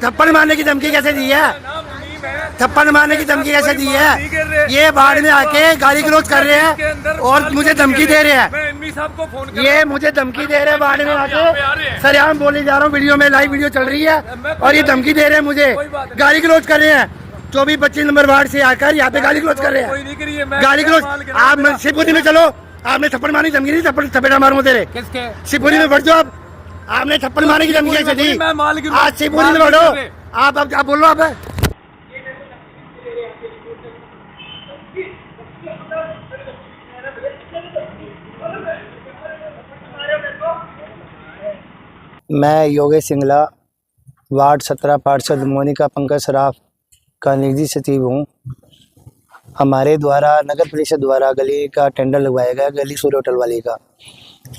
थप्पड़ मारने की धमकी कैसे दी है? थप्पड़ मारने की धमकी कैसे दी है? ये बाढ़ में आके गाली गलौज कर रहे हैं और मुझे धमकी दे रहे हैं। ये मुझे धमकी दे रहे हैं बाढ़ में आके, सरेआम बोले जा रहा हूँ, वीडियो में लाइव वीडियो चल रही है और ये धमकी दे रहे हैं, मुझे गाली गलौज कर रहे हैं। 24-25 नंबर वार्ड से आकर यहाँ पे गाली गलौज कर रहे हैं। गाली गलौज आप शिवपुरी में चलो, आपने थप्पड़ मारने की धमकी दी, थप्पड़ मारूंगा तेरे। शिवपुरी में बढ़ जाओ, आपने थप्पड़ मारने की धमकी कैसे दी? आज शिवपुरी में बढ़ो, आप बोलो। आप मैं योगेश सिंगला, वार्ड 17 पार्षद मोनिका पंकज सराफ का निजी सचिव हूँ। हमारे द्वारा नगर परिषद द्वारा गली का टेंडर लगवाया गया, गली सूर्य होटल वाली का,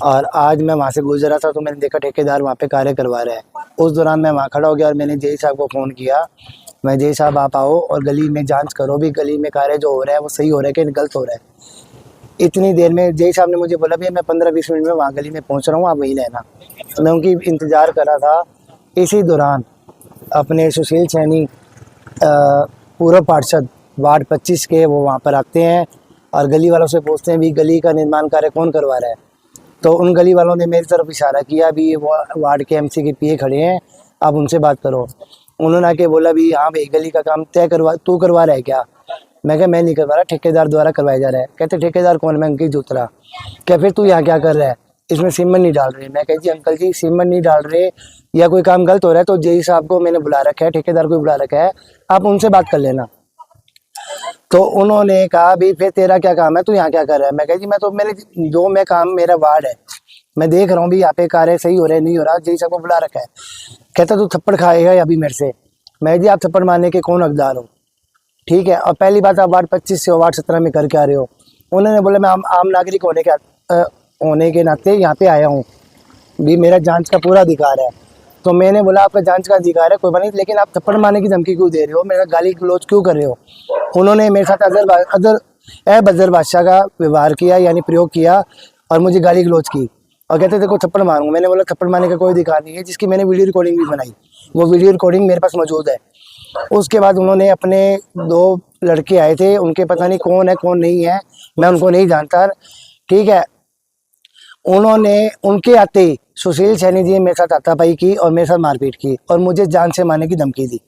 और आज मैं वहाँ से गुजरा था तो मैंने देखा ठेकेदार वहाँ पे कार्य करवा रहे हैं। उस दौरान मैं वहाँ खड़ा हो गया और मैंने जेई साहब को फ़ोन किया, मैं जेई साहब आप आओ और गली में जांच करो भी गली में कार्य जो हो रहा है वो सही हो रहा है कि गलत हो रहा है। इतनी देर में जेई साहब ने मुझे बोला भैया मैं 15-20 मिनट में वहाँ गली में पहुँच रहा हूँ, आप वहीं रहना। मैं उनकी इंतज़ार कर रहा था। इसी दौरान अपने सुशील सैनी पूर्व पार्षद वार्ड 25 के वो वहाँ पर आते हैं और गली वालों से पूछते हैं भी गली का निर्माण कार्य कौन करवा रहा है। तो उन गली वालों ने मेरी तरफ इशारा किया भी वो वार्ड के एमसी के पीए खड़े हैं, आप उनसे बात करो। उन्होंने आके बोला भी हाँ भाई गली का काम तय करवा, तू करवा रहा है क्या? मैं कहा मैं नहीं करवा रहा, ठेकेदार द्वारा करवाया जा रहा है। कहते ठेकेदार कौन? मैं अंकित जूतरा। क्या फिर तू यहाँ क्या कर रहा है? इसमें सीमेंट नहीं डाल रहे। मैं कह जी अंकल जी सीमेंट नहीं डाल रहे या कोई काम गलत हो रहा है तो जेई साहब को मैंने बुला रखा है, ठेकेदार को बुला रखा है, आप उनसे बात कर लेना। तो उन्होंने कहा भी फिर तेरा क्या काम है, तू यहाँ क्या कर रहा है? मैं कह जी मैं तो मैं काम मेरा वार्ड है, मैं देख रहा हूँ भी यहाँ पे कार्य सही हो रहा है नहीं हो रहा, जेई साहब को बुला रखा है। कहता तू थप्पड़ खाएगा अभी मेरे से। मैं जी आप थप्पड़ मारने के कौन हकदार हो? ठीक है, और पहली बात आप वार्ड 25 से वार्ड 17 में करके आ रहे हो। उन्होंने बोला मैं आम नागरिक होने के नाते यहाँ पे आया हूँ, भी मेरा जांच का पूरा अधिकार है। तो मैंने बोला आपका जांच का अधिकार है कोई बात नहीं, लेकिन आप थप्पड़ मारने की धमकी क्यों दे रहे हो, मेरा गाली गलौज क्यों कर रहे हो? उन्होंने मेरे साथ अजर बादशाह का व्यवहार किया, यानी प्रयोग किया और मुझे गाली गलौज की और कहते देखो थप्पड़ मारूंगा। मैंने बोला थप्पड़ मारने का कोई अधिकार नहीं है, जिसकी मैंने वीडियो रिकॉर्डिंग भी बनाई, वो वीडियो रिकॉर्डिंग मेरे पास मौजूद है। उसके बाद उन्होंने अपने 2 लड़के आए थे, उनके पता नहीं कौन है कौन नहीं है, मैं उनको नहीं जानता। ठीक है, उन्होंने उनके आते ही सुशील सैनी जी ने मेरे साथ हाथापाई की और मेरे साथ मारपीट की और मुझे जान से मारने की धमकी दी।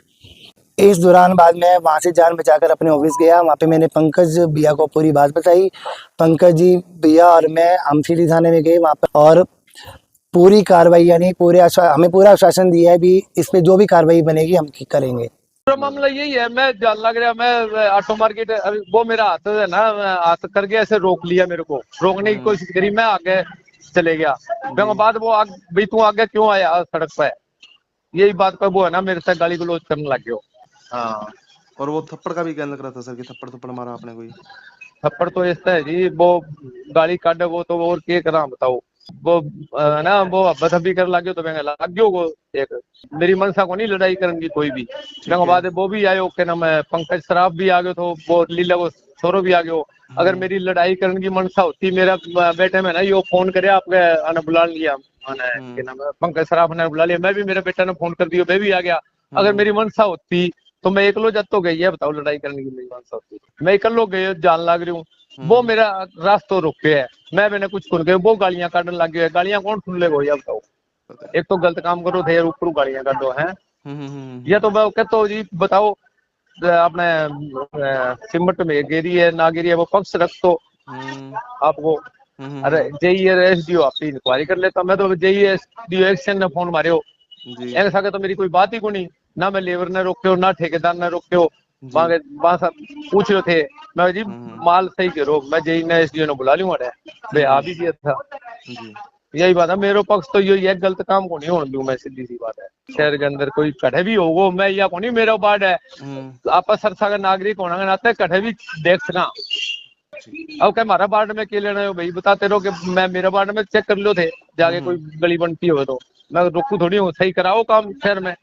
इस दौरान बाद में वहाँ से जान बचाकर अपने ऑफिस गया, वहाँ पे मैंने पंकज भैया को पूरी बात बताई। पंकज जी भैया और मैं हम सिटी थाने में गए वहाँ पर और पूरी कार्रवाई यानी हमें पूरा आश्वासन दिया है भी इस पे जो भी कार्रवाई बनेगी हम करेंगे। पूरा मामला यही है, मैं जान लग रहा, मैं ऑटो मार्केट वो मेरा हाथ है ना, हाथ करके ऐसे रोक लिया, मेरे को रोकने की कोशिश करी, मैं आगे चले गया। फिर बाद वो भाई तू आगे क्यों आया सड़क पे, यही बात पर वो है ना मेरे से गाली गलौज करने लग गया। हाँ, और वो थप्पड़ का भी कहने लग रहा था सर कि थप्पड़ मारा आपने कोई? थप्पड़ तो ऐसा है जी, वो गाली काटे वो तो और क्या करा बताओ, वो ना वो बदहबी कर लगे तो मैं लग गयो को एक मेरी मनसा को नहीं लड़ाई करेंगी कोई भी। बाद वो भी आयो के नाम पंकज सराफ भी आ गयो, तो वो लीला को छोरो भी आ गयो। अगर मेरी लड़ाई करने की मनसा होती, मेरा बेटे में ना यो फोन करे आपने आने बुला लिया, पंकज सराफ ने बुला लिया, मैं भी मेरे बेटे ने फोन कर दिया, मैं भी आ गया। अगर मेरी मनसा होती तो मैं एकलो जब तो गई है, बताओ लड़ाई करने की मेरी मनसा होती, मैं एकलो गई जान लग रही हूँ। वो मेरा रास्ता रुके है, मैंने कुछ सुन गए, वो गालियां काटने लग गए। गालियां कौन सुन ले भैया बताओ, एक तो गलत काम करो थे ऊपर गालियां काटो है। या तो मैं कहता हूँ जी बताओ अपने सिमट में गिरी है ना गिरी है वो पक्ष रख तो आपको। अरे JESDO आपकी इंक्वायरी कर लेता, मैं तो JESDO एक्शन ने फोन मारे हो ऐसा तो मेरी कोई बात ही को नहीं, ना मैं लेबर ने रोके हो ना ठेकेदार ने रोके हो। वहां पूछ रहे थे, मैं जी माल सही करो, मैं JESDO ने बुला लूंगा भाई आ भी दिया था। यही बात है, मेरे पक्ष तो यही है, गलत काम को नहीं होने दूं मैं, सीधी सी बात है। शहर के अंदर कोई कठे भी होगो, मैं या को नहीं मेरा वार्ड है, आप सरसा नागरिक होने के नाते कठे भी देख सका। अब क्या हमारा वार्ड में क्या लेना है भाई, बताते रहो कि मैं मेरे वार्ड में चेक कर लो थे जाके, कोई गली बनती हो तो मैं रोकू थोड़ी हूँ, सही कराओ काम शहर में।